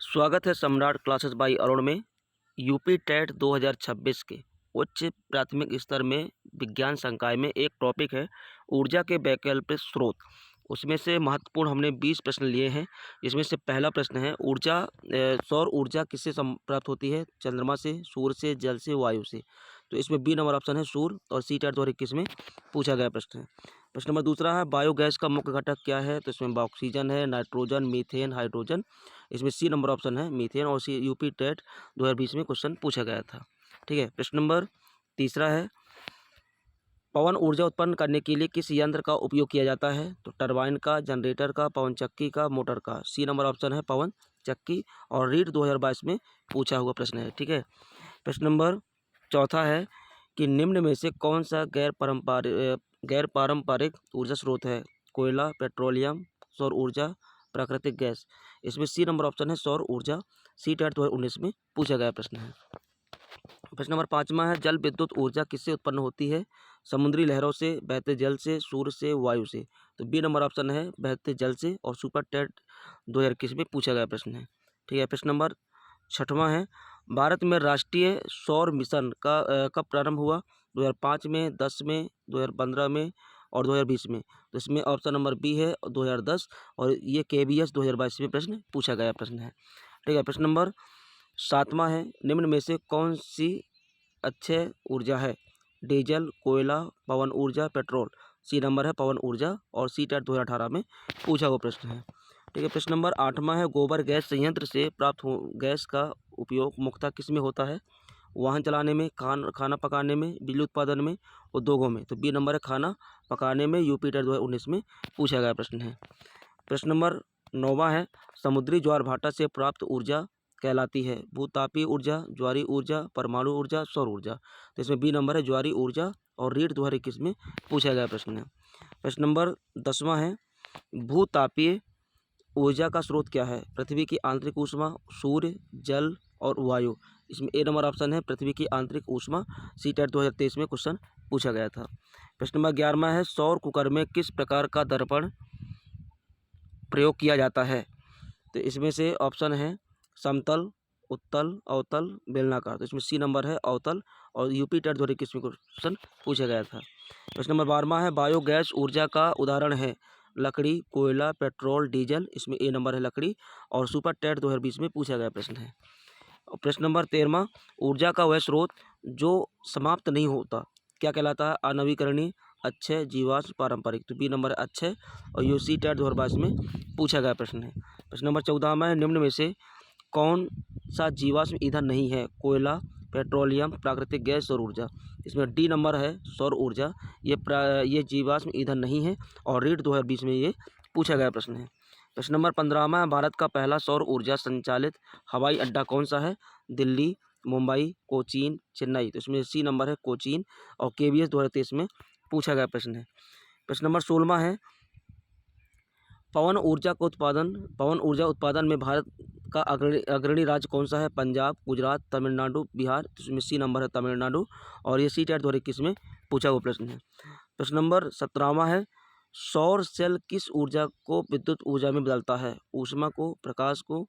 स्वागत है सम्राट क्लासेस बाई अरुण में। यूपी टेट 2026 के उच्च प्राथमिक स्तर में विज्ञान संकाय में एक टॉपिक है ऊर्जा के वैकल्पिक स्रोत। उसमें से महत्वपूर्ण हमने 20 प्रश्न लिए हैं। इसमें से पहला प्रश्न है सौर ऊर्जा किससे प्राप्त होती है? चंद्रमा से, सूर्य से, जल से, वायु से। तो इसमें बी नंबर ऑप्शन है सूर्य और सी टेट 2021 में पूछा गया प्रश्न है। प्रश्न नंबर दूसरा है बायोगैस का मुख्य घटक क्या है? तो इसमें ऑक्सीजन है, नाइट्रोजन, मीथेन, हाइड्रोजन। इसमें सी नंबर ऑप्शन है मीथेन और सी यूपी टेट 2020 में क्वेश्चन पूछा गया था। ठीक है। प्रश्न नंबर तीसरा है पवन ऊर्जा उत्पन्न करने के लिए किस यंत्र का उपयोग किया जाता है? तो टरबाइन का, जनरेटर का, पवन चक्की का, मोटर का। सी नंबर ऑप्शन है पवन चक्की और रीट 2022 में पूछा हुआ प्रश्न है। ठीक है। प्रश्न नंबर चौथा है कि निम्न में से कौन सा गैर पारंपरिक ऊर्जा स्रोत है? कोयला, पेट्रोलियम, सौर ऊर्जा, प्राकृतिक गैस। इसमें सी नंबर ऑप्शन है सौर ऊर्जा। सी टेट 2019 में पूछा गया प्रश्न है। प्रश्न नंबर पाँचवा है जल विद्युत ऊर्जा किससे उत्पन्न होती है? समुद्री लहरों से, बहते जल से, सूर्य से, वायु से। तो बी नंबर ऑप्शन है बहते जल से और सुपर टेट 2021 में पूछा गया प्रश्न है। ठीक है। प्रश्न नंबर छठवां है भारत में राष्ट्रीय सौर मिशन का कब प्रारंभ हुआ? 2005 में, 10 में, 2015 में और 2020 में। तो इसमें ऑप्शन नंबर बी है 2010 और ये KBS 2022 में प्रश्न पूछा गया प्रश्न है। ठीक है। प्रश्न नंबर सातवां है निम्न में से कौन सी अक्षय ऊर्जा है? डीजल, कोयला, पवन ऊर्जा, पेट्रोल। सी नंबर है पवन ऊर्जा और सी टेट 2018 में पूछा हुआ प्रश्न है। ठीक है। प्रश्न नंबर आठवां है गोबर गैस संयंत्र से प्राप्त गैस का उपयोग मुख्यतः किस में होता है? वाहन चलाने में, खाना पकाने में, बिजली उत्पादन में, उद्योगों में। तो बी नंबर है खाना पकाने में। यूपी टेट 2019 में पूछा गया प्रश्न है। प्रश्न नंबर नौवां है समुद्री ज्वार भाटा से प्राप्त ऊर्जा कहलाती है? भूतापीय ऊर्जा, ज्वारीय ऊर्जा, परमाणु ऊर्जा, सौर ऊर्जा। तो इसमें बी नंबर है ज्वारीय ऊर्जा और रीट 2021 में पूछा गया प्रश्न है। प्रश्न नंबर 10वां है भूतापीय ऊर्जा का स्रोत क्या है? पृथ्वी की आंतरिक ऊष्मा, सूर्य, जल और वायु। इसमें ए नंबर ऑप्शन है पृथ्वी की आंतरिक ऊष्मा। सी टेट 2023 में क्वेश्चन पूछा गया था। प्रश्न नंबर 11वां है सौर कुकर में किस प्रकार का दर्पण प्रयोग किया जाता है? तो इसमें से ऑप्शन है समतल, उत्तल, अवतल, बेलनाकार। तो इसमें सी नंबर है अवतल और यूपी टेट 2021 में क्वेश्चन पूछा गया था। प्रश्न नंबर 12वां है बायोगैस ऊर्जा का उदाहरण है? लकड़ी, कोयला, पेट्रोल, डीजल। इसमें ए नंबर है लकड़ी और सुपर टेट 2020 में पूछा गया प्रश्न है। और प्रश्न नंबर 13वां ऊर्जा का वह स्रोत जो समाप्त नहीं होता क्या कहलाता है? अनवीकरणीय, अक्षय, जीवाश्म, पारंपरिक। तो बी नंबर है अक्षय और यूसी टेट 2022 में पूछा गया प्रश्न है। प्रश्न नंबर 14वां है निम्न में से कौन सा जीवाश्म ईंधन नहीं है? कोयला, पेट्रोलियम, प्राकृतिक गैस, सौर ऊर्जा। इसमें डी नंबर है सौर ऊर्जा। ये जीवाश्म ईंधन नहीं है और रीट 2020 में ये पूछा गया प्रश्न है। प्रश्न नंबर 15वां भारत का पहला सौर ऊर्जा संचालित हवाई अड्डा कौन सा है? दिल्ली, मुंबई, कोचीन, चेन्नई। तो इसमें सी नंबर है कोचीन और KBS 2023 में पूछा गया प्रश्न है। प्रश्न नंबर 16वां है पवन ऊर्जा उत्पादन में भारत का अग्रणी राज्य कौन सा है? पंजाब, गुजरात, तमिलनाडु, बिहार। तो इसमें सी नंबर है तमिलनाडु और ये सी टेट 2021 में पूछा हुआ प्रश्न है। प्रश्न नंबर 17वां है सौर सेल किस ऊर्जा को विद्युत ऊर्जा में बदलता है? ऊष्मा को, प्रकाश को,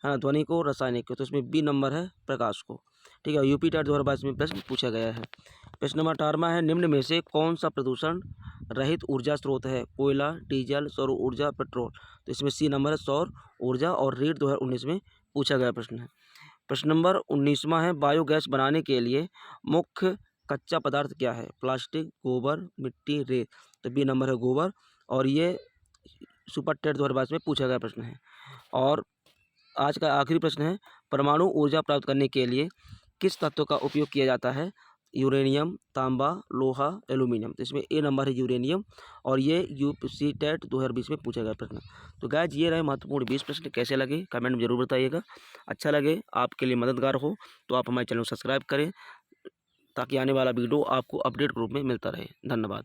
है ना, ध्वनि को, रासायनिक को। तो इसमें बी नंबर है प्रकाश को। ठीक है। यूपी टेट 2022 में प्रश्न पूछा गया है। प्रश्न नंबर 18वां है निम्न में से कौन सा प्रदूषण रहित ऊर्जा स्रोत है? कोयला, डीजल, सौर ऊर्जा, पेट्रोल। तो इसमें सी नंबर है सौर ऊर्जा और रीट 2019 में पूछा गया प्रश्न है। प्रश्न नंबर 19वां है बायोगैस बनाने के लिए मुख्य कच्चा पदार्थ क्या है? प्लास्टिक, गोबर, मिट्टी, रेत। तो बी नंबर है गोबर और ये सुपर टेट 2022 में पूछा गया प्रश्न है। और आज का आखिरी प्रश्न है परमाणु ऊर्जा प्राप्त करने के लिए किस तत्व का उपयोग किया जाता है? यूरेनियम, तांबा, लोहा, एल्यूमिनियम। तो इसमें ए नंबर है यूरेनियम और ये यूपी टेट 2020 में पूछा गया प्रश्न। तो गाइज ये रहे महत्वपूर्ण 20 प्रश्न। कैसे लगे कमेंट में जरूर बताइएगा। अच्छा लगे आपके लिए मददगार हो तो आप हमारे चैनल को सब्सक्राइब करें ताकि आने वाला वीडियो आपको अपडेट के रूप में मिलता रहे। धन्यवाद।